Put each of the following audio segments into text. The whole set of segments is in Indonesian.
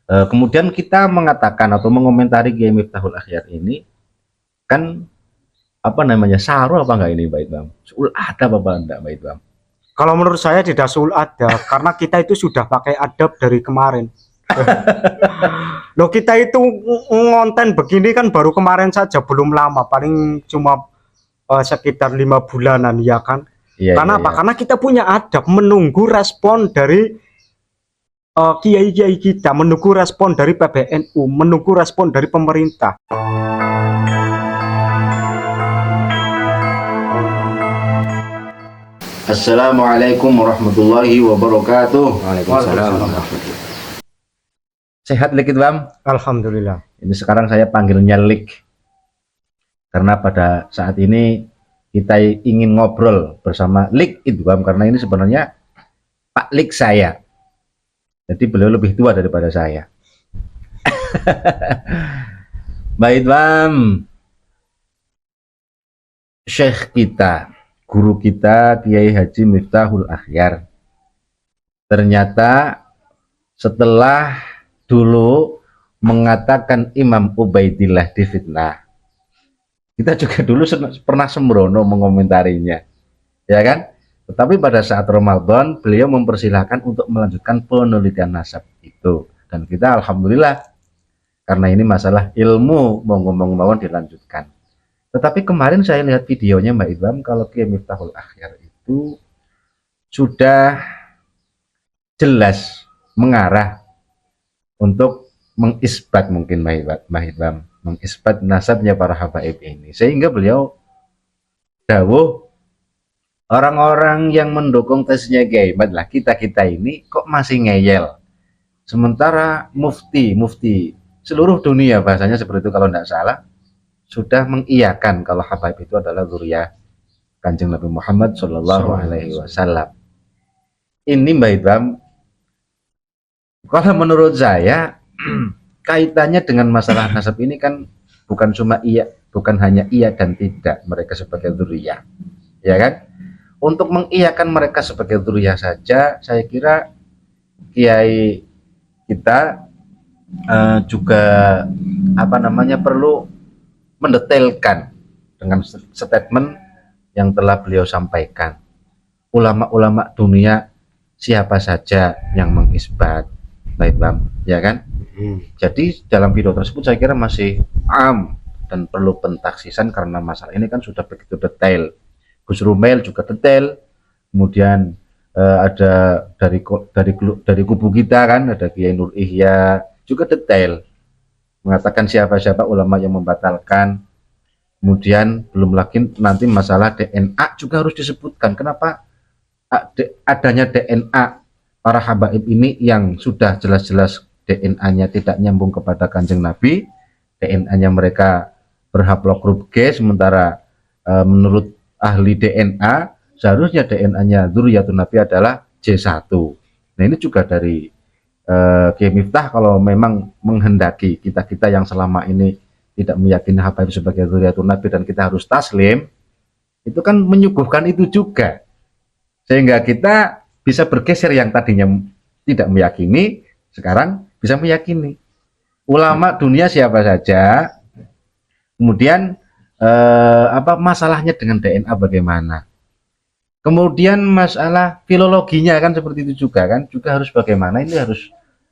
Kemudian kita mengatakan atau mengomentari Kiai Miftahul Akhyar ini kan apa namanya, saru apa enggak ini Mbak Idham? Sul adab apa enggak Mbak Idham? Kalau menurut saya tidak sul ada, karena kita itu sudah pakai adab dari kemarin. Loh, kita itu ngonten begini kan baru kemarin saja, belum lama, paling cuma sekitar 5 bulanan ya kan. Iya, iya, Karena apa? iya. Karena kita punya adab menunggu respon dari kiai-kiai kita, menunggu respon dari PBNU, menunggu respon dari pemerintah. Assalamualaikum warahmatullahi wabarakatuh. Waalaikumsalam warahmatullahi. Sehat Lik Idham? Alhamdulillah. Ini sekarang saya panggilnya Lik karena pada saat ini kita ingin ngobrol bersama Lik Idham karena ini sebenarnya Pak Lik saya. Jadi beliau lebih tua daripada saya. Mbak Idham, Syekh kita, guru kita Kiai Haji Miftahul Akhyar, ternyata setelah dulu mengatakan Imam Ubaidillah difitnah, kita juga dulu pernah sembrono mengomentarinya, ya kan? Tetapi pada saat Ramadan beliau mempersilahkan untuk melanjutkan penelitian nasab itu, dan kita alhamdulillah karena ini masalah ilmu mau ngomong-ngomong dilanjutkan. Tetapi kemarin saya lihat videonya Mbak Idham, kalau Kiai Miftahul Akhyar itu sudah jelas mengarah untuk mengisbat, mungkin Mbak Idham, mengisbat nasabnya para habaib ini, sehingga beliau dawuh orang-orang yang mendukung tesnya Kiai Ahmad lah, kita-kita ini kok masih ngeyel, sementara mufti seluruh dunia bahasanya seperti itu kalau tidak salah sudah mengiyakan kalau habaib itu adalah zuriyah Kanjeng Nabi Muhammad Shallallahu Alaihi Wasallam. Ini Mbak Idham, kalau menurut saya kaitannya dengan masalah nasab ini kan bukan hanya iya dan tidak mereka sebagai zuriyah, ya kan? Untuk mengiyakan mereka sebagai zuriyah saja, saya kira kiai kita juga apa namanya perlu mendetailkan dengan statement yang telah beliau sampaikan. Ulama-ulama dunia siapa saja yang mengisbat, baik Bang, ya kan? Jadi dalam video tersebut saya kira masih am dan perlu pentaksisan karena masalah ini kan sudah begitu detail. Gus Rumel juga detail, kemudian ada dari kubu kita kan, ada Kiai Nur Ihya juga detail mengatakan siapa-siapa ulama yang membatalkan. Kemudian belum lagi nanti masalah DNA juga harus disebutkan. Kenapa adanya DNA para habaib ini yang sudah jelas-jelas DNA-nya tidak nyambung kepada Kanjeng Nabi, DNA-nya mereka berhaplok grup G, sementara menurut ahli DNA seharusnya DNA-nya Dzurriyyatun Nabi adalah J1. Nah ini juga dari Kiai Miftah kalau memang menghendaki kita-kita yang selama ini tidak meyakini habaib sebagai Dzurriyyatun Nabi dan kita harus taslim, itu kan menyuguhkan itu juga, sehingga kita bisa bergeser yang tadinya tidak meyakini, sekarang bisa meyakini. Ulama dunia siapa saja, kemudian apa masalahnya dengan DNA bagaimana, kemudian masalah filologinya kan seperti itu juga kan, juga harus bagaimana, ini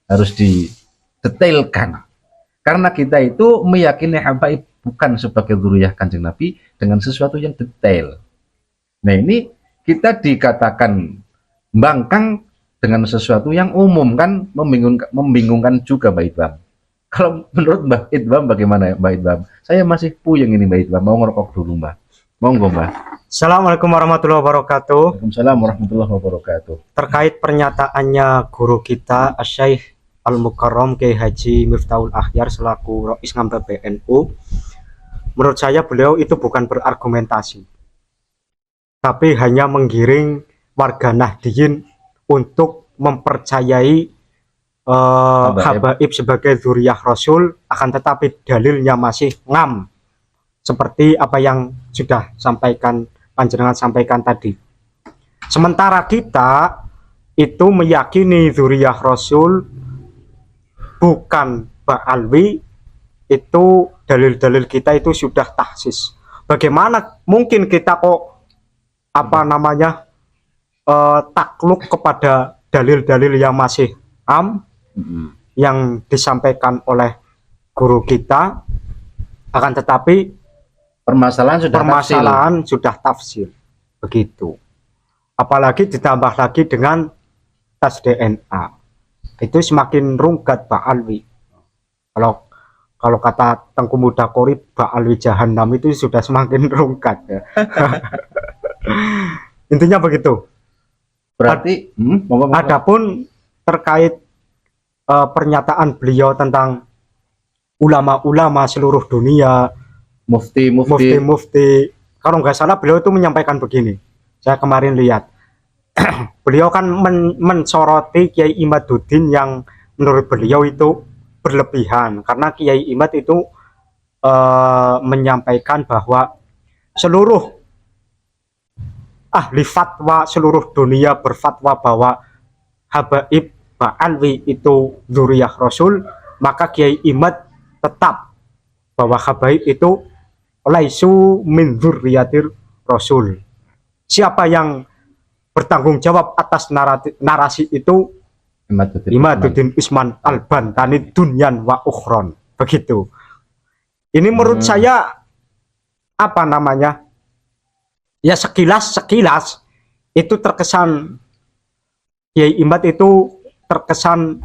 harus didetailkan. Karena kita itu meyakini habaib bukan sebagai zuriyah Kanjeng Nabi dengan sesuatu yang detail. Nah ini kita dikatakan bangkang dengan sesuatu yang umum kan membingungkan juga Mbak Idham. Kalau menurut Mbak Idham bagaimana Mbak Idham? Saya masih puyeng ini Mbak Idham, mau ngerokok dulu Mbak. Monggo Mbak. Assalamualaikum warahmatullahi wabarakatuh. Waalaikumsalam warahmatullahi wabarakatuh. Terkait pernyataannya guru kita Asy-Syaikh Al-Mukarram Kiai Haji Miftahul Akhyar selaku Rais Ngam PBNU, menurut saya beliau itu bukan berargumentasi, tapi hanya menggiring warga Nahdliyin untuk mempercayai habaib sebagai dzurriyyah Rasul, akan tetapi dalilnya masih ngam seperti apa yang sudah panjenengan sampaikan tadi. Sementara kita itu meyakini dzurriyyah Rasul bukan Ba'alwi, itu dalil-dalil kita itu sudah tahsis. Bagaimana mungkin kita kok takluk kepada dalil-dalil yang masih yang disampaikan oleh guru kita, akan tetapi permasalahan sudah tafsir begitu. Apalagi ditambah lagi dengan tes DNA, itu semakin rungkat Ba'alwi. Kalau kata Tengku Mudakori, Ba'alwi Jahannam itu sudah semakin rungkat ya. Intinya begitu. Berarti adapun terkait pernyataan beliau tentang ulama-ulama seluruh dunia, mufti, kalau nggak salah beliau itu menyampaikan begini. Saya kemarin lihat, beliau kan mensoroti Kiai Imaduddin yang menurut beliau itu berlebihan, karena Kiai Imad itu menyampaikan bahwa seluruh ahli fatwa seluruh dunia berfatwa bahwa habaib Ba'alwi itu dzurriyyah Rasul, maka Kiai Imad tetap bahwa habaib itu laisu min dzurriyyatir Rasul. Siapa yang bertanggung jawab atas narasi itu? Imaduddin Usman Al-Bantani dunyan wa ukhron. Begitu. Ini menurut saya ya sekilas itu terkesan Kiai Imad itu terkesan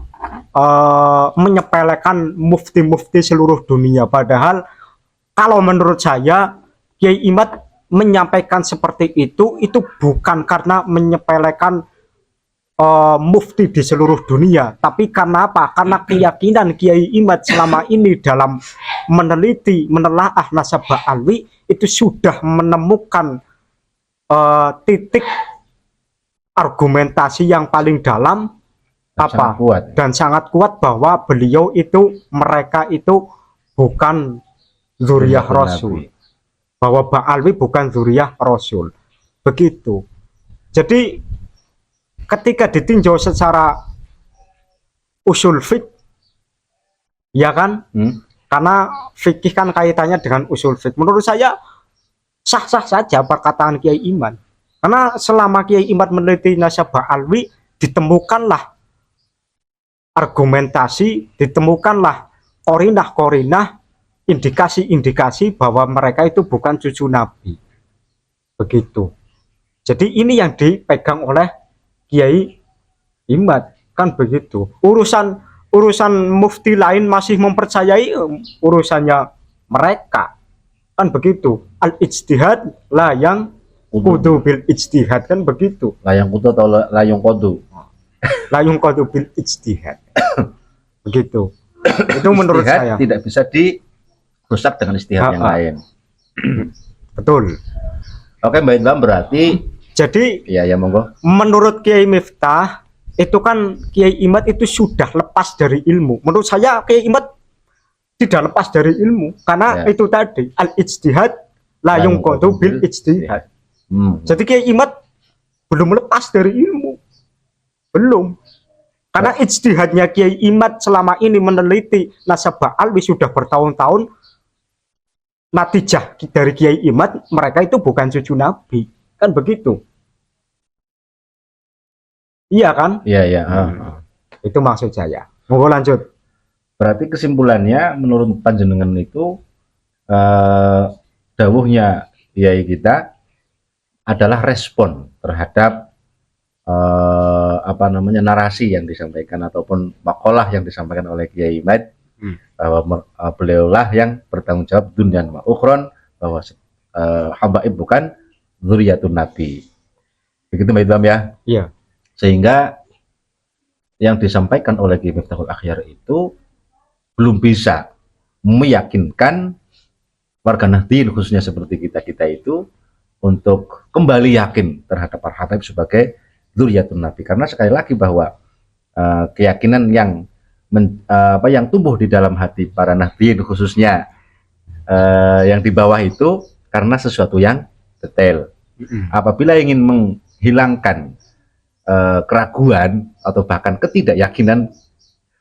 menyepelekan mufti-mufti seluruh dunia. Padahal kalau menurut saya Kiai Imad menyampaikan seperti itu bukan karena menyepelekan mufti di seluruh dunia, tapi karena apa? Karena keyakinan Kiai Imad selama ini dalam menelaah nasab Ba'alwi itu sudah menemukan titik argumentasi yang paling dalam dan sangat kuat bahwa mereka itu bukan dzurriyyah Rasul, bahwa Ba'alwi bukan dzurriyyah Rasul. Begitu. Jadi ketika ditinjau secara usul fiqh, ya kan? Karena fikih kan kaitannya dengan usul fiqh. Menurut saya sah-sah saja perkataan Kiai Imad. Karena selama Kiai Imad meneliti nasab Ba'alwi, ditemukanlah argumentasi, ditemukanlah korinah-korinah, indikasi-indikasi bahwa mereka itu bukan cucu Nabi. Begitu. Jadi ini yang dipegang oleh Kiai Imad, kan begitu. Urusan mufti lain masih mempercayai urusannya mereka, kan begitu. Al-ijtihad layang kudu bil ijtihad, kan begitu. Layang kudu atau layung kodu? Layung kodu bil ijtihad. Begitu. Itu menurut saya tidak bisa dirusak dengan ijtihad yang lain. Betul. Oke, Mbak Idham, berarti jadi ya monggo. Menurut Kiai Miftah itu kan Kiai Imad itu sudah lepas dari ilmu. Menurut saya Kiai Imad tidak lepas dari ilmu, karena itu tadi al-ijtihad la yunqadu bil ijtihad. Jadi Kiai Imad belum lepas dari ilmu. Belum. Karena ijtihadnya Kiai Imad selama ini meneliti nasab Ba'alwi sudah bertahun-tahun. Natijah dari Kiai Imad, mereka itu bukan cucu Nabi. Kan begitu. Iya kan? Iya. Itu maksud saya. Mau lanjut. Berarti kesimpulannya menurut panjenengan itu dawuhnya Kiai kita adalah respon terhadap narasi yang disampaikan ataupun makalah yang disampaikan oleh Kiai Imad, bahwa beliaulah yang bertanggung jawab dunyan wa ukhron, bahwa habaib bukan dzurriyyatun Nabi. Begitu Mbak Idham ya? Iya. Sehingga yang disampaikan oleh Kiai Miftahul Akhyar itu belum bisa meyakinkan warga Nahdliyin khususnya seperti kita itu untuk kembali yakin terhadap para habaib sebagai dzurriyyatun Nabi. Karena sekali lagi bahwa keyakinan yang tumbuh di dalam hati para Nahdliyin khususnya yang di bawah itu karena sesuatu yang detail. Apabila ingin menghilangkan keraguan atau bahkan ketidakyakinan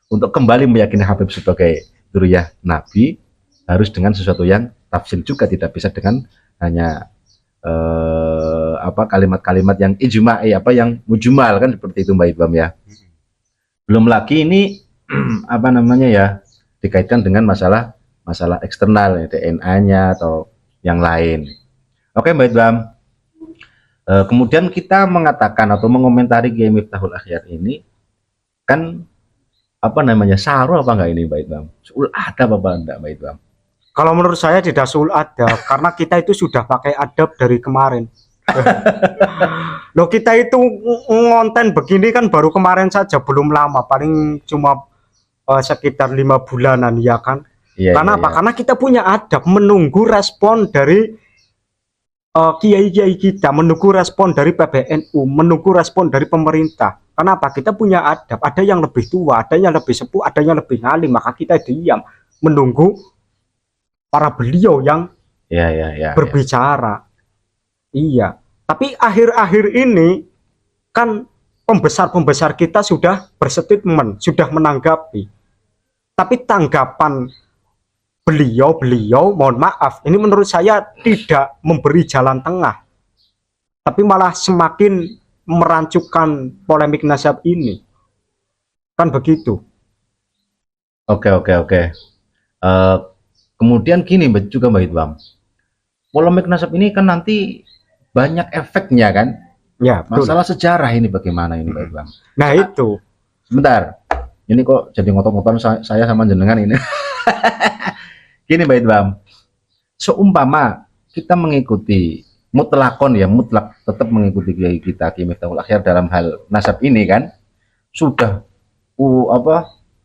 untuk kembali meyakini Habib sebagai dzurriyyah Nabi harus dengan sesuatu yang tafsil juga, tidak bisa dengan hanya kalimat-kalimat yang ijma'i, yang mujmal kan, seperti itu Mbak Ibam ya. Belum lagi ini dikaitkan dengan masalah eksternal ya, DNA-nya atau yang lain. Oke Mbak Ibam. Kemudian kita mengatakan atau mengomentari Kiai Miftahul Akhyar ini kan saru apa enggak ini Mbak Ibam? Suul adab apa enggak Mbak Ibam? Kalau menurut saya tidak suul adab karena kita itu sudah pakai adab dari kemarin. Loh, kita itu ngonten begini kan baru kemarin saja, belum lama, paling cuma sekitar 5 bulanan ya kan. Karena apa? Karena kita punya adab menunggu respon dari kiai-kiai kita, menunggu respon dari PBNU, menunggu respon dari pemerintah. Kenapa? Kita punya adab, ada yang lebih tua, ada yang lebih sepuh, ada yang lebih ngalim, maka kita diam menunggu para beliau yang berbicara. Iya, tapi akhir-akhir ini kan pembesar-pembesar kita sudah berstatement, sudah menanggapi. Tapi tanggapan beliau, mohon maaf, ini menurut saya tidak memberi jalan tengah, tapi malah semakin merancukan polemik nasab ini, kan begitu. Oke. Kemudian gini juga Mbak Ibam, polemik nasab ini kan nanti banyak efeknya kan ya, betul. Masalah sejarah ini bagaimana ini Mbak Ibam? Nah itu sebentar, ini kok jadi ngotot-ngotot saya sama jenengan ini. Gini Mbak Ibam, seumpama kita mengikuti mutlak tetap mengikuti kiai kita Kiai Miftahul Akhyar dalam hal nasab ini kan sudah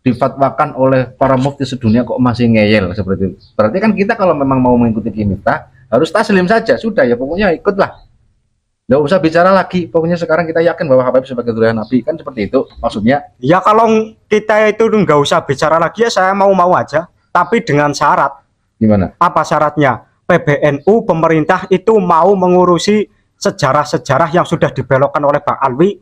difatwakan oleh para mufti sedunia kok masih ngeyel seperti itu. Berarti kan kita kalau memang mau mengikuti Kiai Miftah harus taslim saja, sudah ya pokoknya ikutlah. Nggak usah bicara lagi, pokoknya sekarang kita yakin bahwa Habib sebagai dzurriyyah Nabi, kan seperti itu maksudnya. Ya kalau kita itu nggak usah bicara lagi ya saya mau aja. Tapi dengan syarat. Gimana? Apa syaratnya? PBNU, pemerintah itu mau mengurusi sejarah-sejarah yang sudah dibelokkan oleh Bang Alwi,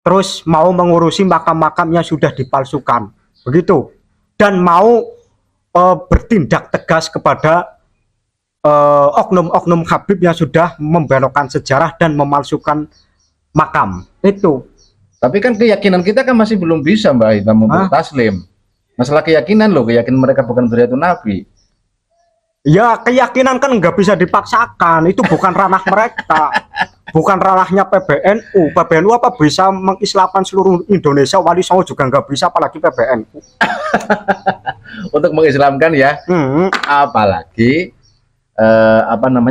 terus mau mengurusi makam-makam yang sudah dipalsukan, begitu. Dan mau bertindak tegas kepada oknum-oknum Habib yang sudah membelokkan sejarah dan memalsukan makam. Itu. Tapi kan keyakinan kita kan masih belum bisa Mbak Ibam untuk taslim. Masalah keyakinan keyakinan mereka bukan dzurriyyah Nabi. Ya keyakinan kan nggak bisa dipaksakan, itu bukan ranah mereka, bukan ranahnya PBNU. PBNU apa bisa mengislamkan seluruh Indonesia? Wali Songo juga nggak bisa, apalagi PBNU. Untuk mengislamkan ya, apalagi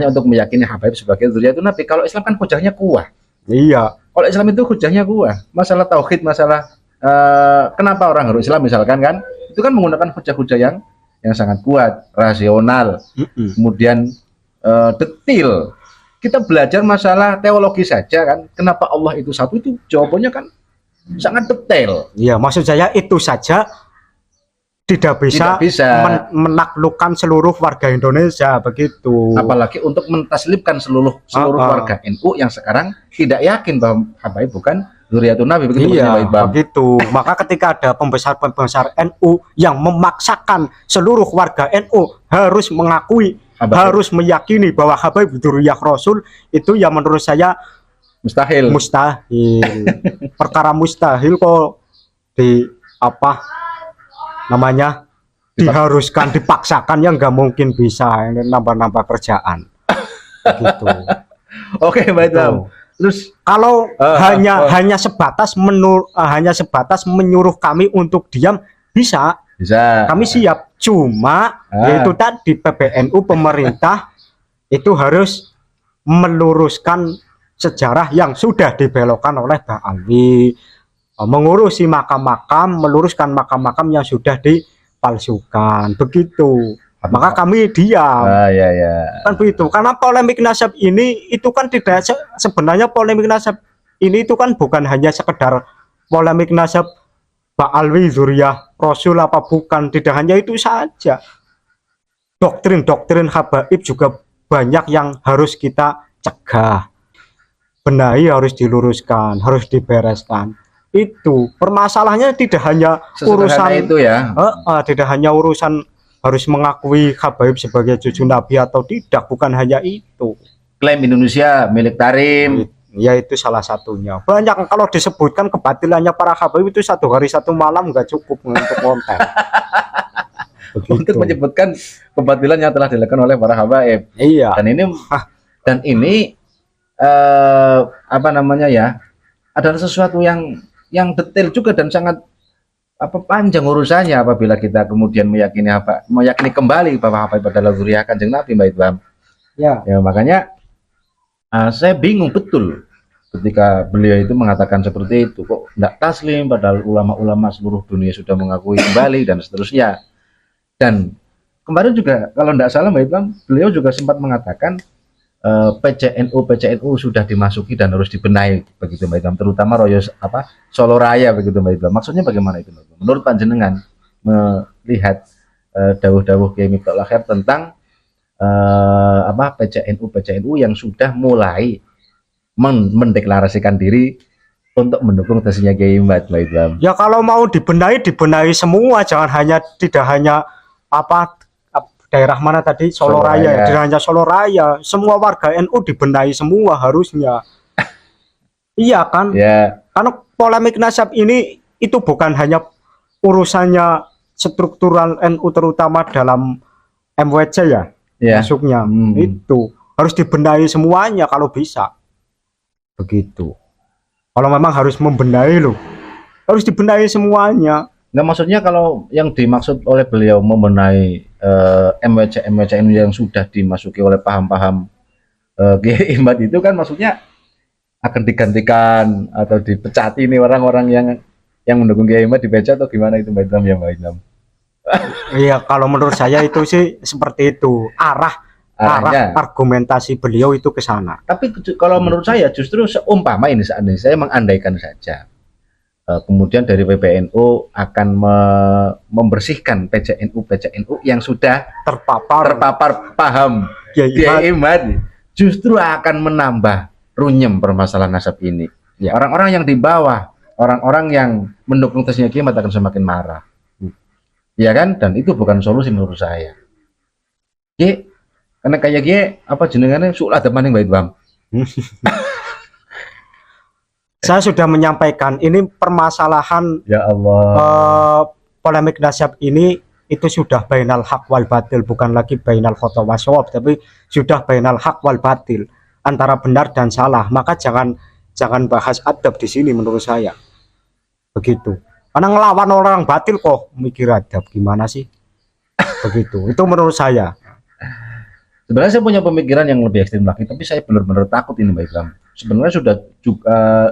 untuk meyakini Habib sebagai dzurriyyah Nabi. Kalau Islam kan hujahnya kuat. Iya. Kalau Islam itu hujahnya kuat. Masalah tauhid, masalah kenapa orang harus Islam misalkan kan, itu kan menggunakan hujah-hujah yang sangat kuat, rasional, kemudian detil. Kita belajar masalah teologi saja kan, kenapa Allah itu satu, itu jawabannya kan sangat detail. Iya, maksud saya itu saja tidak bisa menaklukkan seluruh warga Indonesia, begitu. Apalagi untuk mentaslimkan seluruh warga NU yang sekarang tidak yakin bahwa Habib bukan dzurriyyatun Nabi, begitu. Iya, begitu. Maka ketika ada pembesar-pembesar NU yang memaksakan seluruh warga NU harus mengakui, harus meyakini bahwa Habib dzurriyyah Rasul, itu yang menurut saya mustahil. Perkara mustahil kok diharuskan, dipaksakan, ya nggak mungkin bisa. Ini nambah-nambah kerjaan gitu. Oke, baik. Terus kalau hanya sebatas menyuruh kami untuk diam, bisa kami siap. Cuma yaitu tadi PBNU, pemerintah itu harus meluruskan sejarah yang sudah dibelokkan oleh Bang Alwi, mengurusi makam-makam, meluruskan makam-makam yang sudah dipalsukan, begitu. Maka kami diam. Kan begitu. Karena polemik nasab ini itu kan tidak sebenarnya polemik nasab ini itu kan bukan hanya sekedar polemik nasab Bang Alwi dzurriyyah Rasul apa bukan, tidak hanya itu saja. Doktrin-doktrin habaib juga banyak yang harus kita cegah. Benahi, harus diluruskan, harus dibereskan. Itu permasalahannya tidak hanya Sesederhana urusan itu ya. tidak hanya urusan harus mengakui Habaib sebagai cucu Nabi atau tidak, bukan hanya itu. Klaim Indonesia milik Tarim. Ya itu salah satunya. Banyak kalau disebutkan kebatilannya para Habaib itu satu hari satu malam nggak cukup untuk konten. Untuk menyebutkan kebatilan yang telah dilakukan oleh para habaib. Iya. Dan ini apa namanya ya, adalah sesuatu yang detail juga dan sangat panjang urusannya apabila kita kemudian meyakini kembali bahwa habaib adalah zuriyah Kanjeng Nabi, Mbak Idham. Ya. Makanya saya bingung betul ketika beliau itu mengatakan seperti itu, kok tidak taslim padahal ulama-ulama seluruh dunia sudah mengakui kembali dan seterusnya. Dan kemarin juga kalau tidak salah Mbak Idham, beliau juga sempat mengatakan PCNU sudah dimasuki dan harus dibenahi begitu Mbak Idham, terutama Solo Raya begitu Mbak Idham. Maksudnya bagaimana itu Mbak Idham? Menurut panjenengan melihat dawuh-dawuh Kiai Miftahul Akhyar tentang PCNU yang sudah mulai mendeklarasikan diri untuk mendukung tesnya Kiai Mbak Idham. Ya kalau mau dibenahi semua, tidak hanya daerah mana tadi, Solo Raya. Tidak hanya Solo Raya, semua warga NU dibenahi semua harusnya. Iya kan? Ya. Karena polemik nasab ini itu bukan hanya urusannya struktural NU terutama dalam MWC ya. Masuknya itu harus dibenahi semuanya kalau bisa. Begitu. Kalau memang harus membenahi loh, harus dibenahi semuanya. Nggak, maksudnya kalau yang dimaksud oleh beliau membenahi MWC yang sudah dimasuki oleh paham-paham Kiai Imad itu kan maksudnya akan digantikan atau dipecati nih orang-orang yang mendukung Kiai Imad, dipecat atau gimana itu Mbak Idham ya Mbak Idham? Iya, kalau menurut saya itu sih seperti itu arah argumentasi beliau itu ke sana. Tapi kalau menurut saya justru seumpama ini saya mengandaikan saja. Kemudian dari PBNU akan membersihkan PCNU yang sudah terpapar paham Kiai Imad, justru akan menambah runyem permasalahan nasab ini. Ya, orang-orang yang di bawah, orang-orang yang mendukung tesnya Kiai Imad akan semakin marah. Ya kan? Dan itu bukan solusi menurut saya. Karena kayak jenengannya sulah maning Mbak Idham. Saya sudah menyampaikan ini permasalahan ya Allah, polemik nasab ini itu sudah bainal haq wal batil, bukan lagi bainal khata wa shawab, tapi sudah bainal haq wal batil, antara benar dan salah. Maka jangan bahas adab di sini menurut saya. Begitu. Karena ngelawan orang batil kok mikir adab gimana sih? Begitu. Itu menurut saya. Sebenarnya saya punya pemikiran yang lebih ekstrim lagi, tapi saya benar-benar takut ini Mbak Idham. Sebenarnya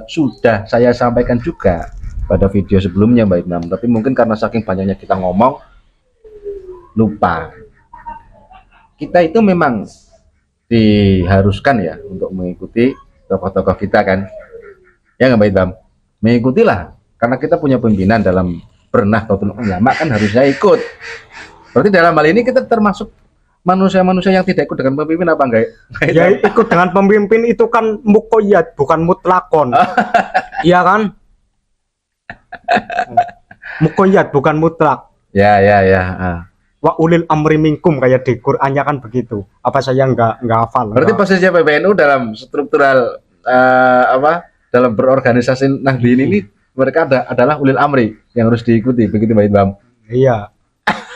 sudah saya sampaikan juga pada video sebelumnya Mbak Idham, tapi mungkin karena saking banyaknya kita ngomong lupa. Kita itu memang diharuskan ya untuk mengikuti tokoh-tokoh kita kan, ya nggak Mbak Idham? Mengikutilah, karena kita punya pimpinan dalam Nahdlatul Ulama kan harusnya ikut. Berarti dalam hal ini kita termasuk manusia-manusia yang tidak ikut dengan pemimpin apa enggak? Ya ikut dengan pemimpin itu kan muqayyad bukan mutlakon. Iya kan? Muqayyad bukan mutlak. Ya. Wa ulil amri minkum kayak di Qur'annya kan begitu. Apa saya nggak hafal? Berarti posisinya PBNU dalam struktural dalam berorganisasi Nahdliyin ini mereka adalah ulil amri yang harus diikuti, begitu Mbak Idham? Iya.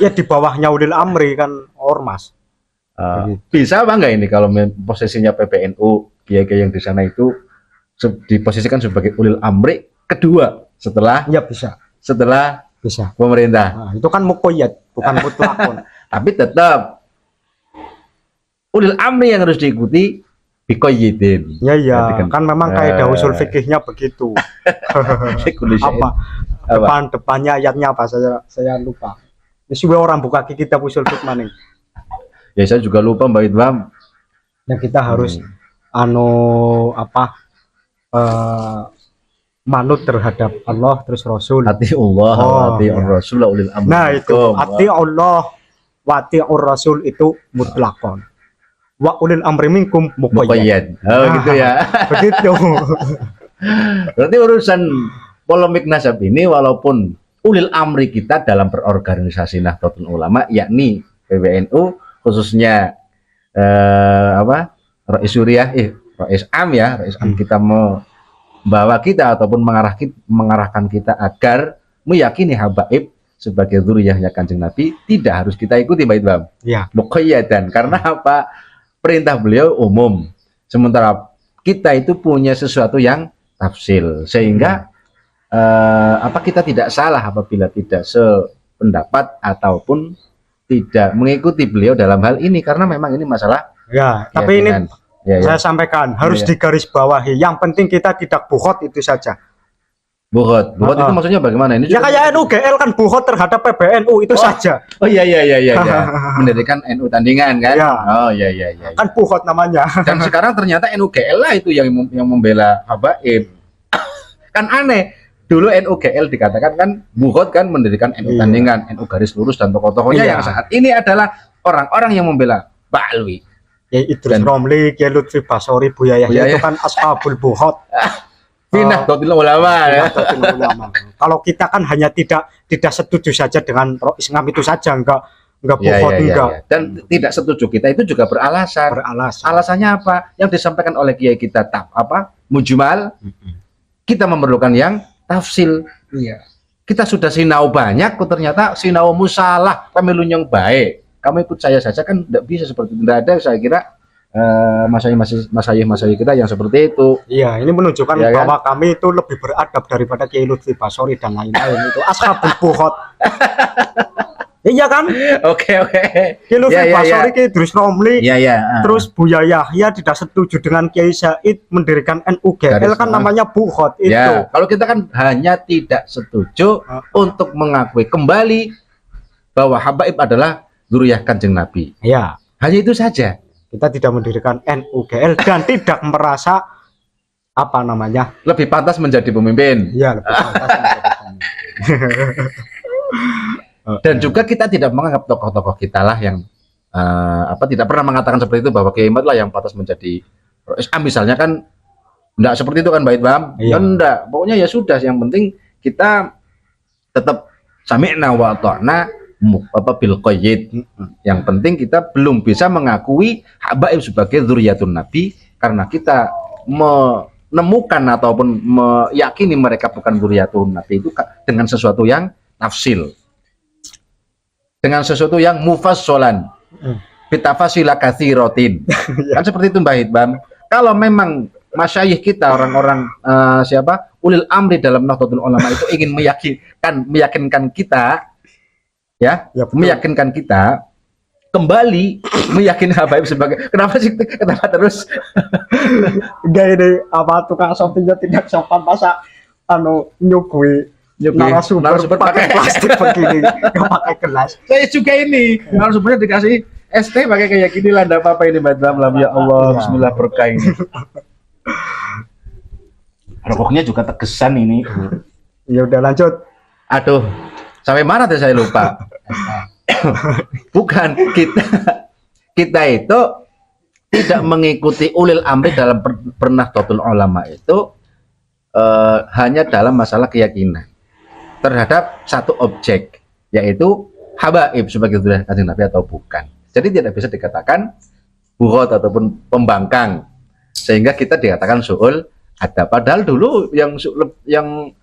Ya di bawahnya ulil amri kan ormas. Bisa apa enggak ini kalau posisinya PBNU kiai-kiai yang di sana itu diposisikan sebagai ulil amri kedua setelah pemerintah? Nah, itu kan muqayyad bukan mutlakon. Tapi tetap ulil amri yang harus diikuti biqayyidin. Ya kan memang kaidah usul fikihnya begitu. Depannya ayatnya apa saya lupa. Suwe orang buka kitab usul fikih maning. Ya saya juga lupa Mbak Idham. Yang kita harus manut terhadap Allah terus Rasul. Ati Allah, ati Rasul ulil amri. Nah itu ati Allah wa ati Rasul itu mutlakon. Wa ulil amri minkum muqayyad. Gitu ya. Begitu. Berarti urusan polemik nasab ini walaupun ulil amri kita dalam berorganisasi Nahdlatul Ulama yakni PBNU khususnya Rais Suriah Rais Am ya, Rais Am kita membawa kita ataupun mengarahkan kita agar meyakini habaib sebagai zuriyahnya Kanjeng Nabi tidak harus kita ikuti Mbak Idham. Ya. Muqayyadan karena apa? Perintah beliau umum. Sementara kita itu punya sesuatu yang tafsil sehingga kita tidak salah apabila tidak sependapat ataupun tidak mengikuti beliau dalam hal ini karena memang ini masalah Ya, tapi ini saya sampaikan harus Ya. digarisbawahi. Yang penting kita tidak buhot itu saja. Buhot itu maksudnya bagaimana ini? Ya kayak NUGL kan buhot terhadap PBNU itu saja. Oh iya mendirikan NU tandingan kan? Ya. Oh iya. Kan buhot namanya. Dan sekarang ternyata NUGL lah itu yang membela habaib. Kan aneh. Dulu NUGL dikatakan kan buhot kan mendirikan NU tandingan, NU garis lurus dan tokoh-tokohnya yang saat ini adalah orang-orang yang membela Pak Alwi. Ya Idrus Romli, ya Lutfi Basori, Buya Yahya itu kan ashabul buhot. Nahdlatul Ulama ya. Kalau kita kan hanya tidak setuju saja dengan Rois Ngam itu saja, enggak buhot enggak. Dan tidak setuju kita itu juga beralasan. Alasannya apa? Yang disampaikan oleh kiai kita mujmal. Kita memerlukan yang tafsil. Iya. Kita sudah sinau banyak, kok ternyata sinau musalah pemilu yang baik. Kamu ikut saya saja kan tidak bisa seperti itu. Tidak ada saya kira masayih kita yang seperti itu. Iya, ini menunjukkan ya, bahwa kami itu lebih beradab daripada Kiai Lutfi Basori dan lain-lain itu ashabul buhot. Iya kan? Oke. Kiai Lutfi Basori, Kiai Idrus Romli, terus Buya Yahya tidak setuju dengan Kiai Said mendirikan NUGL kan namanya buhot itu. Ya, kalau kita kan hanya tidak setuju untuk mengakui kembali bahwa habaib adalah zuriyah Kanjeng Nabi. Ya. Hanya itu saja. Kita tidak mendirikan NUGL dan tidak merasa lebih pantas menjadi pemimpin. Ya, lebih pantas menjadi pemimpin. Dan juga kita tidak menganggap tokoh-tokoh kita lah yang tidak pernah mengatakan seperti itu bahwa Kiai Imad lah yang pantas menjadi misalnya kan enggak seperti itu kan Mbak Idham. Iya. Enggak, pokoknya ya sudah yang penting kita tetap sami'na wa ata'na bil qayyid. Yang penting kita belum bisa mengakui habaib sebagai zuriyatun Nabi karena kita menemukan ataupun meyakini mereka bukan zuriyatun Nabi itu dengan sesuatu yang tafsil. Dengan sesuatu yang mufassolan. Bitafasila katsiratin. Kan seperti itu Mbak Idham. Kalau memang masyayikh kita orang-orang ulil amri dalam Nahdlatul Ulama itu ingin meyakinkan kita meyakinkan kita kembali meyakini habaib sebagai kenapa terus enggak ini tukang shoppingnya tidak sopan masa nyubui narasumber pakai plastik begini nggak pakai gelas. Saya juga ini narasumbernya dikasih es teh pakai kayak gini lah, enggak apa-apa ini Mbak Idham. Ya Allah, bismillah berkah ini. Rokoknya juga tegesan ini. Ya udah lanjut. Aduh, sampai mana tuh saya lupa. Bukan kita itu tidak mengikuti ulil amri dalam Nahdlatul Ulama itu hanya dalam masalah keyakinan terhadap satu objek, yaitu habaib sebagai zuriyah Kanjeng Nabi atau bukan. Jadi tidak bisa dikatakan buhot ataupun pembangkang sehingga kita dikatakan su'ul adab. Padahal dulu yang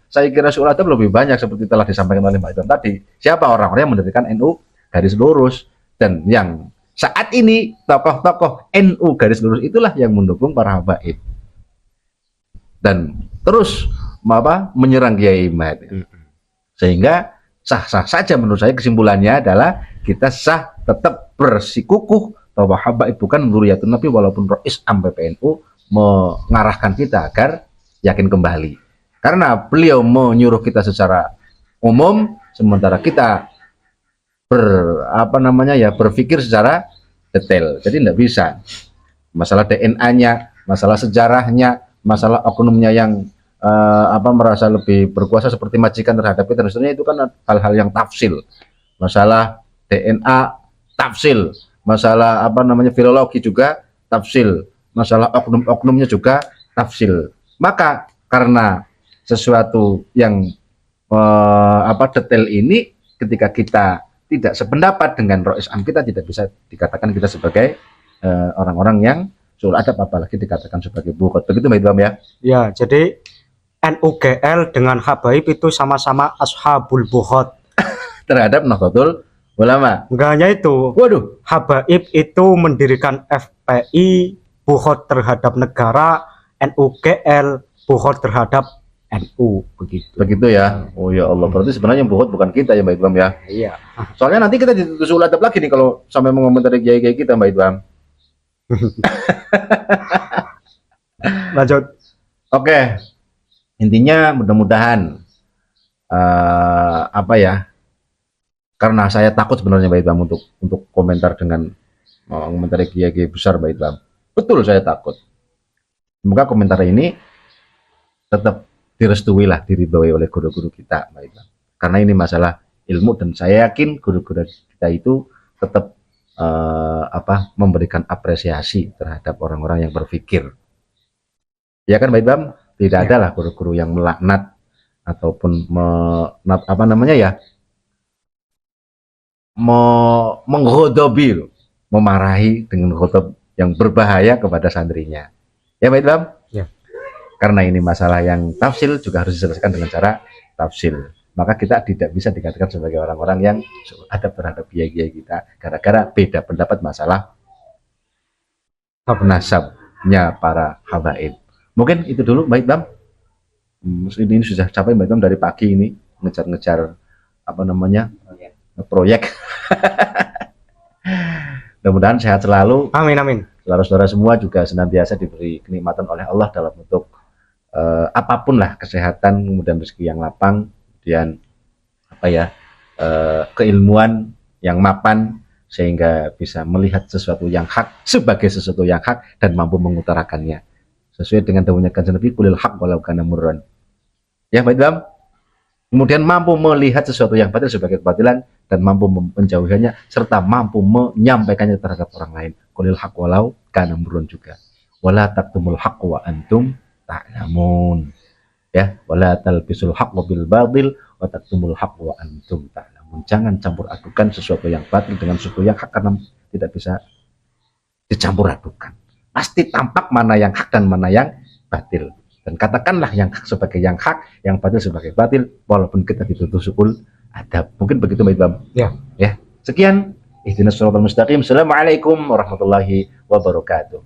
saya kira su'ul adab lebih banyak seperti telah disampaikan oleh Mbak Idham tadi. Siapa orang-orang yang mendirikan NU garis lurus, dan yang saat ini tokoh-tokoh NU garis lurus itulah yang mendukung para habaib dan terus menyerang Kiai Imad. Sehingga sah-sah saja menurut saya kesimpulannya adalah kita tetap bersikukuh bahwa habaib bukan zuriyatun Nabi walaupun Rais Am PBNU mengarahkan kita agar yakin kembali. Karena beliau menyuruh kita secara umum sementara kita berpikir secara detail. Jadi tidak bisa. Masalah DNA-nya, masalah sejarahnya, masalah oknumnya yang merasa lebih berkuasa seperti majikan terhadap kita, sebenarnya itu kan hal-hal yang tafsil. Masalah DNA tafsil, masalah filologi juga tafsil, masalah oknum-oknumnya juga tafsil. Maka karena sesuatu yang detail ini, ketika kita tidak sependapat dengan Rois Am, kita tidak bisa dikatakan kita sebagai orang-orang yang suul adab, apalagi dikatakan sebagai bukhot. Begitu Mbak Idham ya? Ya, jadi NUGL dengan Habaib itu sama-sama ashabul bukhot. Terhadap Nahdlatul Ulama. Enggak hanya itu, Waduh, Habaib itu mendirikan FPI, bukhot terhadap negara, NUGL bukhot terhadap NU, begitu. begitu ya. Oh ya Allah, berarti sebenarnya yang bukhot bukan kita ya Mbak Idham ya. Iya. Soalnya nanti kita dituduh suul adab lagi nih kalau sampai mengomentari kiai-kiai kita Mbak Idham. Lanjut. Oke, intinya mudah-mudahan karena saya takut sebenarnya Mbak Idham untuk komentar dengan komentari kiai-kiai besar Mbak Idham. Betul, saya takut. Semoga komentar ini tetap direstui lah, diridhoi oleh guru-guru kita Mbak Idham. Karena ini masalah ilmu dan saya yakin guru-guru kita itu tetap memberikan apresiasi terhadap orang-orang yang berpikir. Ya kan Mbak Idham? Tidak ada lah guru-guru yang melaknat ataupun menghodobi, memarahi dengan khotob yang berbahaya kepada santrinya. Ya Mbak Idham? Ya. Karena ini masalah yang tafsil juga harus diselesaikan dengan cara tafsil. Maka kita tidak bisa dikatakan sebagai orang-orang yang adab terhadap kiai-kiai kita gara-gara beda pendapat masalah nasabnya para habaib. Mungkin itu dulu Mbak Idham. Ini sudah capek Mbak Idham dari pagi ini ngejar-ngejar proyek. Mudah-mudahan sehat selalu. Amin amin. Saudara-saudara semua juga senantiasa diberi kenikmatan oleh Allah dalam bentuk apapun lah, kesehatan, kemudian rezeki yang lapang, kemudian keilmuan yang mapan, sehingga bisa melihat sesuatu yang hak sebagai sesuatu yang hak dan mampu mengutarakannya sesuai dengan dawuhnya Kanjeng Nabi, qulil haq walau kana murran. Ya Mbak Idham, kemudian mampu melihat sesuatu yang batil sebagai kebatilan dan mampu menjauhinya serta mampu menyampaikannya terhadap orang lain. Qulil haq walau kana murran juga. Wala taktumul haqq wa antum ta'lamun. Ya, wala talbisul haqq bil batil wa taktumul haqq wa antum ta'lamun. Jangan campur adukan sesuatu yang batil dengan sesuatu yang hak, karena tidak bisa dicampur adukan. Pasti tampak mana yang hak dan mana yang batil. Dan katakanlah yang hak sebagai yang hak, yang batil sebagai batil, walaupun kita dituduh suul adab. Mungkin begitu Mbak Idham. Ya. Sekian. Ihdinas shiratal mustaqim. Assalamualaikum warahmatullahi wabarakatuh.